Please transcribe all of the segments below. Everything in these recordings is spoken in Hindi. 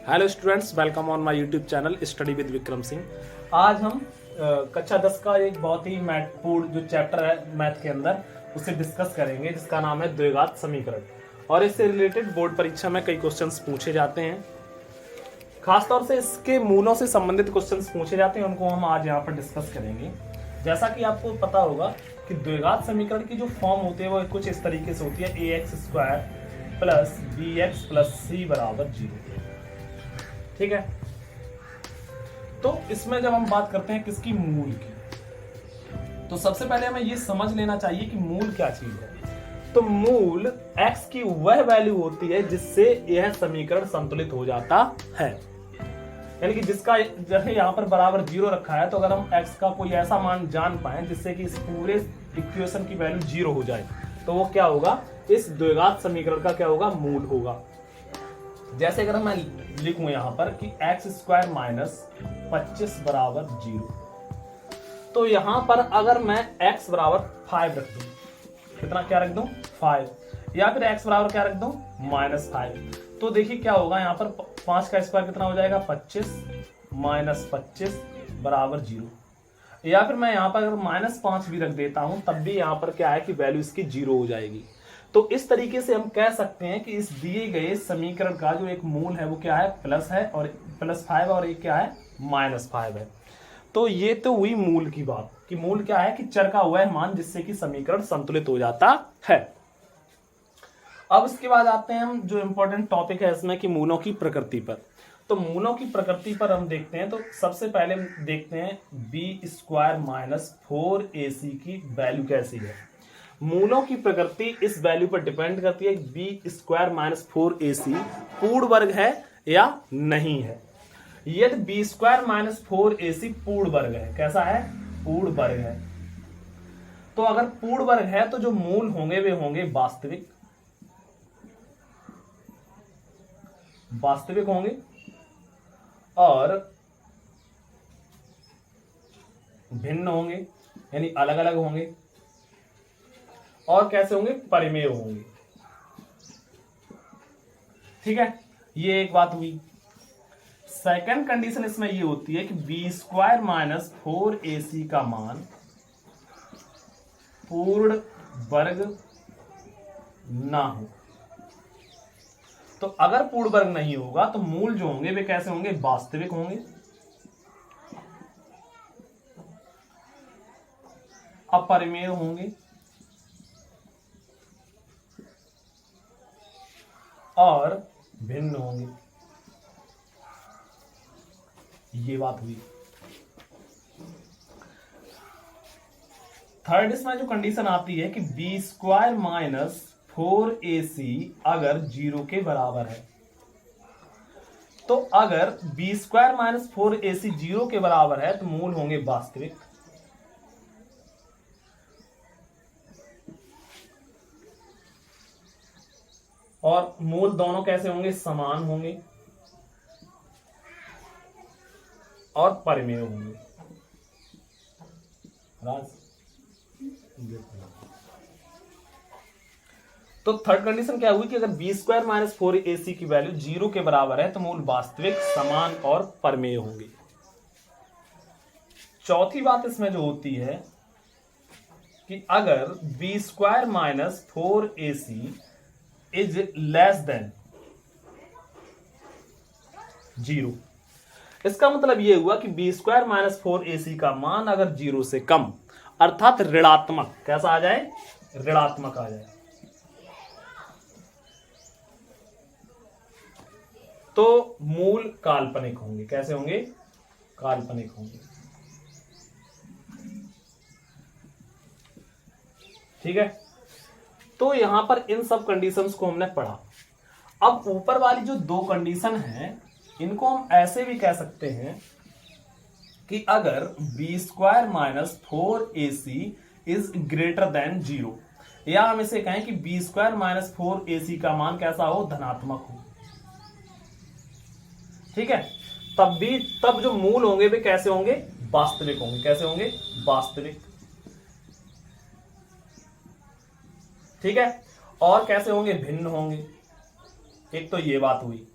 Hello students, welcome on my YouTube channel study with Vikram Singh. आज हम कक्षा 10 का एक बहुत ही महत्वपूर्ण जो चैप्टर है मैथ के अंदर उसे डिस्कस करेंगे, जिसका नाम है द्विघात समीकरण। और इससे रिलेटेड बोर्ड परीक्षा में कई क्वेश्चंस पूछे जाते हैं, खासतौर से इसके मूलों से संबंधित क्वेश्चंस पूछे जाते हैं, उनको हम आज यहाँ पर डिस्कस करेंगे। जैसा कि आपको पता होगा कि द्विघात समीकरण की जो फॉर्म होती है वो कुछ इस तरीके से होती है, ax² plus bx plus c बराबर 0। ठीक है, तो इसमें जब हम बात करते हैं किसकी, मूल की, तो सबसे पहले हमें ये समझ लेना चाहिए कि मूल क्या चीज है। तो मूल x की वह वैल्यू होती है जिससे यह समीकरण संतुलित हो जाता है, यानी कि जिसका जैसे यहाँ पर बराबर 0 रखा है, तो अगर हम x का कोई ऐसा मान जान पाए जिससे कि इस पूरे इक्वेशन की वैल्यू 0 हो जाए, तो वो क्या होगा, इस द्विघात समीकरण का क्या होगा, मूल होगा। जैसे अगर मैं लिखूं यहां पर कि x² माइनस 25 बराबर 0, तो यहां पर अगर मैं x बराबर 5 रख दूं, कितना क्या रख दूं, 5, या फिर x बराबर क्या रख दूं, -5, तो देखिए क्या होगा, यहां पर 5 का स्क्वायर कितना हो जाएगा, 25 माइनस 25 बराबर 0। या फिर मैं यहां पर अगर -5 भी रख देता हूं, तब भी यहां पर क्या है कि वैल्यू इसकी 0 हो जाएगी। तो इस तरीके से हम कह सकते हैं कि इस दिए गए समीकरण का जो एक मूल है वो क्या है, प्लस है, और +5 और एक क्या है, -5 है। तो ये तो हुई मूल की बात कि मूल क्या है कि चर का वह मान जिससे कि समीकरण संतुलित हो जाता है। अब इसके बाद आते हैं हम जो इंपॉर्टेंट टॉपिक है इसमें कि मूलों की प्रकृति पर। तो मूलों की प्रकृति पर हम देखते हैं, तो सबसे पहले देखते हैं b² माइनस 4ac की वैल्यू कैसी है। मूलों की प्रकृति इस वैल्यू पर डिपेंड करती है, b² माइनस 4ac पूर्ण वर्ग है या नहीं है। यदि b² माइनस 4ac पूर्ण वर्ग है, कैसा है, पूर्ण वर्ग है, तो अगर पूर्ण वर्ग है तो जो मूल होंगे वे होंगे वास्तविक होंगे, और भिन्न होंगे, यानी अलग अलग होंगे, और कैसे होंगे, परिमेय होंगे। ठीक है, ये एक बात हुई। सेकंड कंडीशन इसमें ये होती है कि b² माइनस 4ac का मान पूर्ण वर्ग ना हो। तो अगर पूर्ण वर्ग नहीं होगा तो मूल जो होंगे वे कैसे होंगे, वास्तविक होंगे, अपरिमेय होंगे, और भिन्न होंगे। ये बात हुई। थर्ड इसमें जो कंडीशन आती है कि b² माइनस 4ac अगर 0 के बराबर है, तो अगर b² माइनस 4ac 0 के बराबर है तो मूल होंगे वास्तविक, और मूल दोनों कैसे होंगे, समान होंगे, और परिमेय होंगे। तो थर्ड कंडीशन क्या हुई कि अगर b² माइनस 4ac की वैल्यू 0 के बराबर है तो मूल वास्तविक, समान और परिमेय होंगे। चौथी बात इसमें जो होती है कि अगर b² minus 4ac is less than 0, इसका मतलब यह हुआ कि b² माइनस 4ac का मान अगर 0 से कम, अर्थात ऋणात्मक, कैसा आ जाए, ऋणात्मक आ जाए, तो मूल काल्पनिक होंगे। कैसे होंगे, काल्पनिक होंगे। ठीक है, तो यहां पर इन सब कंडीशंस को हमने पढ़ा। अब ऊपर वाली जो दो कंडीशन है इनको हम ऐसे भी कह सकते हैं कि अगर b² minus 4ac is greater than 0, या हम इसे कहें कि b² माइनस 4ac का मान कैसा हो, धनात्मक हो। ठीक है, तब जो मूल होंगे वे कैसे होंगे, वास्तविक होंगे। कैसे होंगे, वास्तविक। ठीक है, और कैसे होंगे, भिन्न होंगे। एक तो ये बात हुई।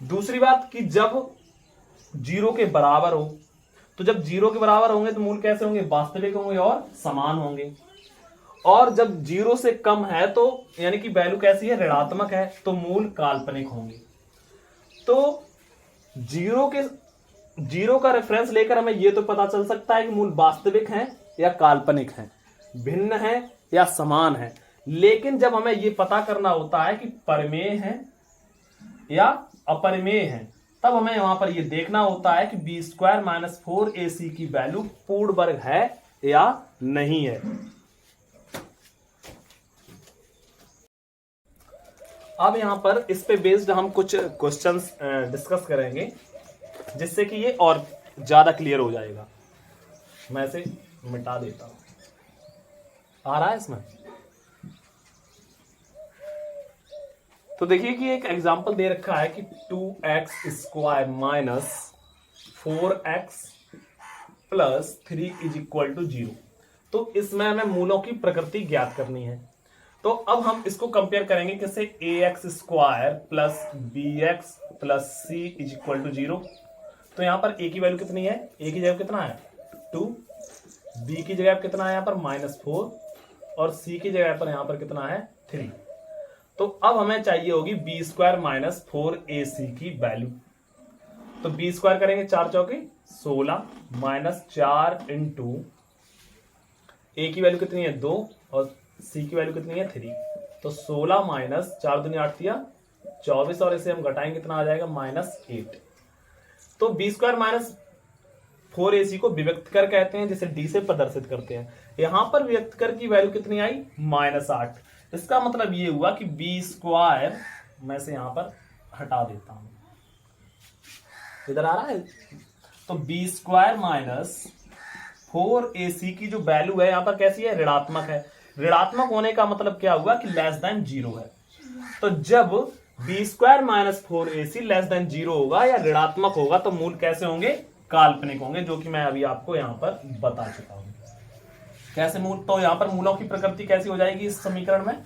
दूसरी बात कि जब 0 के बराबर हो, तो जब 0 के बराबर होंगे तो मूल कैसे होंगे, वास्तविक होंगे और समान होंगे। और जब 0 से कम है तो यानी कि वैल्यू कैसी है, ऋणात्मक है, तो मूल काल्पनिक होंगे। तो 0 का रेफरेंस लेकर हमें यह तो पता चल सकता है कि मूल वास्तविक हैं या काल्पनिक हैं, भिन्न हैं या समान हैं। लेकिन जब हमें यह पता करना होता है कि परिमेय हैं या अपरिमेय हैं, तब हमें वहां पर यह देखना होता है कि b² - 4ac की वैल्यू पूर्ण वर्ग है या नहीं है। अब यहां पर इस पे बेस्ड हम कुछ क्वेश्चंस डिस्कस करेंगे, जिससे कि ये और ज्यादा क्लियर हो जाएगा। मैं इसे मिटा देता हूं, आ रहा है इसमें। तो देखिए कि एक एग्जांपल दे रखा है कि 2x² - 4x + 3 = 0। तो इसमें हमें मूलों की प्रकृति ज्ञात करनी है। तो अब हम इसको कंपेयर करेंगे किससे, ax² + bx + c = 0। तो यहां पर a की वैल्यू कितनी है, a की जगह कितना है 2, b की जगह कितना है यहां पर -4 और c की जगह पर यहां पर कितना है 3। तो अब हमें चाहिए होगी b² - 4ac की वैल्यू। तो b² करेंगे 4 चौके 16 -4 × a की वैल्यू कितनी है 2 और c की वैल्यू कितनी है 3। तो 16 - 4 दूनी 8 दिया 24 और इसे हम घटाएंगे कितना आ जाएगा -8। तो b² - 4ac को विभक्त कर कहते हैं, जिसे d से प्रदर्शित करते हैं। यहां पर विभक्त कर की वैल्यू कितनी आई -8। इसका मतलब ये हुआ कि b², मैं से यहां पर हटा देता हूं, इधर आ रहा है। तो b² - 4ac की जो वैल्यू है यहां पर कैसी है, ऋणात्मक है। ऋणात्मक होने का मतलब क्या हुआ कि <0 है। तो जब b² - 4ac <0 होगा या ऋणात्मक होगा तो मूल कैसे होंगे, काल्पनिक होंगे, जो कि मैं अभी आपको यहां पर बता चुका हूं। कैसे मूल, तो यहां पर मूलों की प्रकृति कैसी हो जाएगी इस समीकरण में,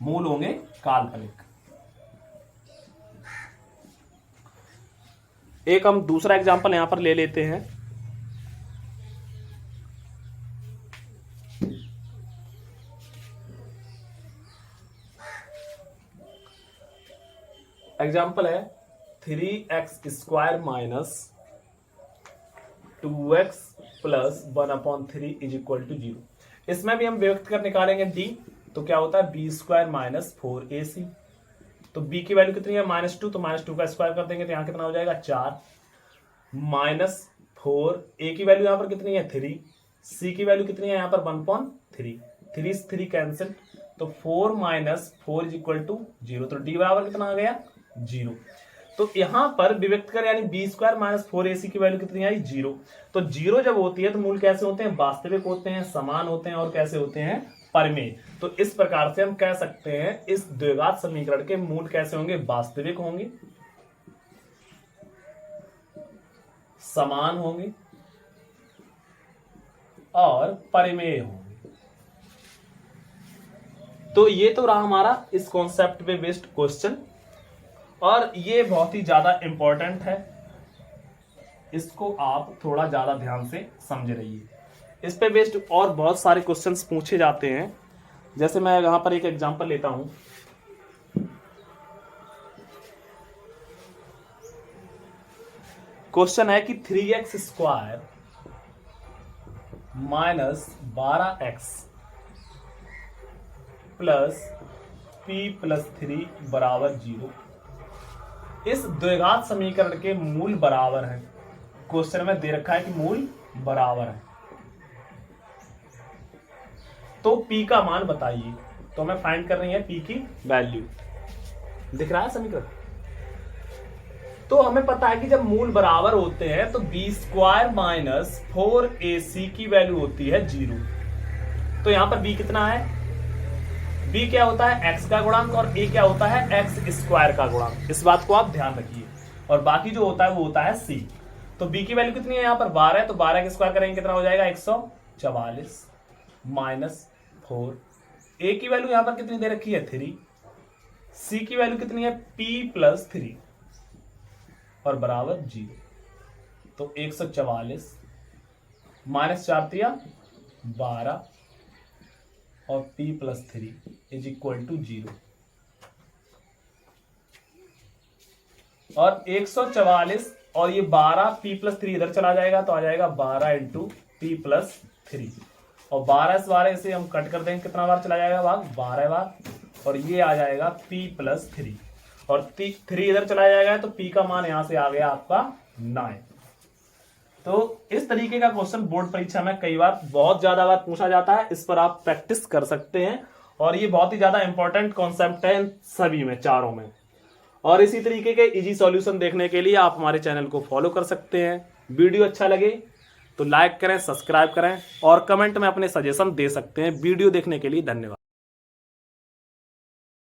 मूल होंगे काल्पनिक। एक हम दूसरा एग्जांपल यहां पर ले लेते हैं। एग्जाम्पल है 3x² - 2x + 1/3 = 0। इसमें भी हम विभक्त कर निकालेंगे d। तो क्या होता है b² - 4ac। तो b की वैल्यू कितनी है -2, तो -2 का स्क्वायर कर देंगे तो यहां कितना हो जाएगा 4 -4। a की वैल्यू यहां पर कितनी है 3, c की वैल्यू कितनी है यहां पर 1/3, 3 से 3 कैंसिल, तो 4 - 4 = 0। तो d बराबर कितना आ गया 0। तो यहां पर विभक्त कर यानी b² - 4ac की वैल्यू कितनी आई 0। तो 0 जब होती है तो मूल कैसे होते हैं, वास्तविक होते हैं, समान होते हैं और कैसे होते हैं, परिमेय। तो इस प्रकार से हम कह सकते हैं इस द्विघात समीकरण के मूल कैसे होंगे, वास्तविक होंगे, समान होंगे और परिमेय होंगे। तो ये तो रहा हमारा इस कॉन्सेप्ट पे बेस्ड क्वेश्चन, और ये बहुत ही ज्यादा इंपॉर्टेंट है, इसको आप थोड़ा ज्यादा ध्यान से समझ रहिए। इस पे बेस्ड और बहुत सारे क्वेश्चंस पूछे जाते हैं। जैसे मैं यहां पर एक एग्जांपल लेता हूं, क्वेश्चन है कि 3x² - 12x + p + 3 = 0। इस द्विघात समीकरण के मूल बराबर हैं। क्वेश्चन में दे रखा है कि मूल बराबर है, तो p का मान बताइए। तो हमें फाइंड कर रही है p की वैल्यू, दिख रहा है समीकरण। तो हमें पता है कि जब मूल बराबर होते हैं तो b² - 4ac की वैल्यू होती है 0। तो यहां पर b कितना है, b क्या होता है x का गुणांक और a क्या होता है x² का गुणांक। इस बात को आप ध्यान रखिए। और बाकी जो होता है वो होता है c। तो b की वैल्यू कितनी है यहां पर 12 है, तो 12 का स्क्वायर करेंगे कितना हो जाएगा 144 -4। a की वैल्यू यहां पर कितनी दे रखी है 3, c की वैल्यू कितनी है p + 3। और बराबर 0। तो 144 माइनस 4 तिया 12 और p plus 3 is equal to 0। और 144 और ये 12 p प्लस 3 इधर चला जाएगा तो आ जाएगा 12 इंटू p प्लस 3। और 12 इस 12 से हम कट कर देंगे, कितना बार चला जाएगा भाग 12 बार, और ये आ जाएगा p प्लस 3 और 3 इधर चला जाएगा तो p का मान यहां से आ गया आपका 9। तो इस तरीके का क्वेश्चन बोर्ड परीक्षा में कई बार बहुत ज्यादा बार पूछा जाता है, इस पर आप प्रैक्टिस कर सकते हैं और ये बहुत ही ज्यादा इंपॉर्टेंट कॉन्सेप्ट है इन सभी में, चारों में। और इसी तरीके के इजी सॉल्यूशन देखने के लिए आप हमारे चैनल को फॉलो कर सकते हैं। वीडियो अच्छा लगे तो लाइक करें, सब्सक्राइब करें और कमेंट में अपने सजेशन दे सकते हैं। वीडियो देखने के लिए धन्यवाद।